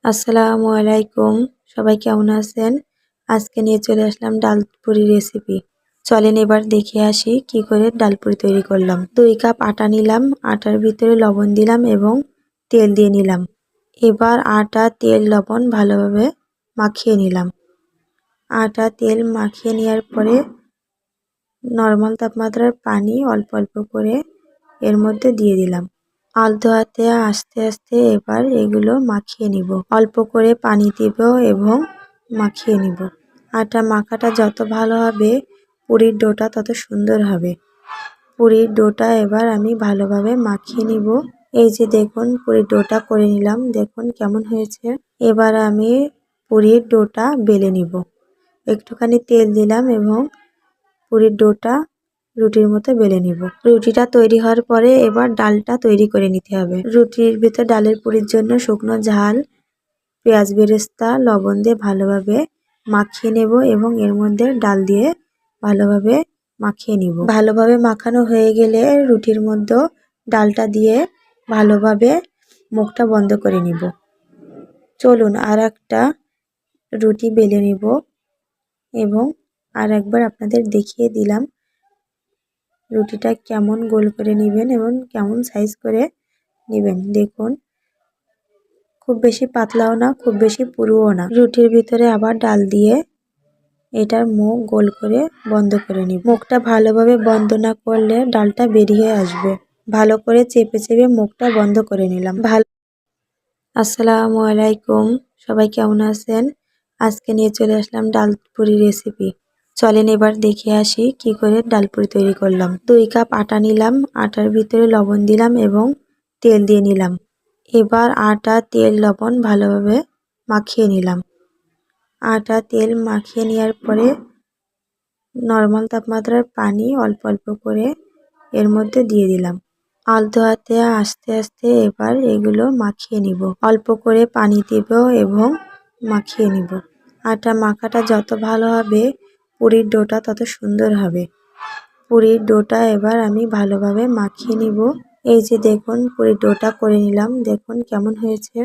আসসালামু আলাইকুম। সবাই কেমন আছেন? আজকে নিয়ে চলে আসলাম ডালপুরি রেসিপি। চলেন এবার দেখে আসি কি করে ডালপুরি তৈরি করলাম। 2 কাপ আটা নিলাম, আটার ভিতরে লবণ দিলাম এবং তেল দিয়ে নিলাম। এবার আটা, তেল, লবণ ভালোভাবে মাখিয়ে নিলাম। আটা, তেল মাখিয়ে নেওয়ার পরে নরমাল তাপমাত্রার পানি অল্প অল্প করে এর মধ্যে দিয়ে দিলাম। আলতো হাতে আস্তে আস্তে এবার এগুলো মাখিয়ে নিব। অল্প করে পানি দিব এবং মাখিয়ে নিব। আটা মাখাটা যত ভালো হবে পুরির ডোটা তত সুন্দর হবে। পুরির ডোটা এবার আমি ভালোভাবে মাখিয়ে নিব। এই যে দেখুন পুরির ডোটা করে নিলাম, দেখুন কেমন হয়েছে। এবার আমি পুরির ডোটা বেলে নিব। একটুখানি তেল দিলাম এবং পুরির ডোটা রুটির মতো বেলে নিব। রুটিটা তৈরি হওয়ার পরে এবার ডালটা তৈরি করে নিতে হবে। রুটির ভিতর ডালের পুরির জন্য শুকনো ঝাল, পেঁয়াজ বেরেস্তা, লবণ দিয়ে ভালোভাবে মাখিয়ে নেব এবং এর মধ্যে ডাল দিয়ে ভালোভাবে মাখিয়ে নিব। ভালোভাবে মাখানো হয়ে গেলে রুটির মধ্যে ডালটা দিয়ে ভালোভাবে মুখটা বন্ধ করে নিব। চলুন আর একটা রুটি বেলে নিব এবং আর একবার আপনাদের দেখিয়ে দিলাম রুটিটা কেমন গোল করে নেবেন এবং কেমন সাইজ করে নেবেন। দেখুন খুব বেশি পাতলাও না, খুব বেশি পুরুও না। রুটির ভিতরে আবার ডাল দিয়ে এটার মুখ গোল করে বন্ধ করে নিব। মুখটা ভালোভাবে বন্ধ না করলে ডালটা বেরিয়ে আসবে। ভালো করে চেপে চেপে মুখটা বন্ধ করে নিলাম। আসসালামু আলাইকুম। সবাই কেমন আছেন? আজকে নিয়ে চলে আসলাম ডালপুরি রেসিপি। চলেন এবার দেখে আসি কি করে ডালপুরি তৈরি করলাম। 2 কাপ আটা নিলাম, আটার ভিতরে লবণ দিলাম এবং তেল দিয়ে নিলাম। এবার আটা, তেল, লবণ ভালোভাবে মাখিয়ে নিলাম। আটা, তেল মাখিয়ে নেওয়ার পরে নরমাল তাপমাত্রার পানি অল্প অল্প করে এর মধ্যে দিয়ে দিলাম। আলতো হাতে আস্তে আস্তে এবার এগুলো মাখিয়ে নিব। অল্প করে পানি দিব এবং মাখিয়ে নিব। আটা মাখাটা যত ভালো হবে পুরির ডোটা তত সুন্দর হবে। পুরির ডোটা এবার আমি ভালোভাবে মাখিয়ে নিব। এই যে দেখুন পুরির ডোটা করে নিলাম, দেখুন কেমন হয়েছে।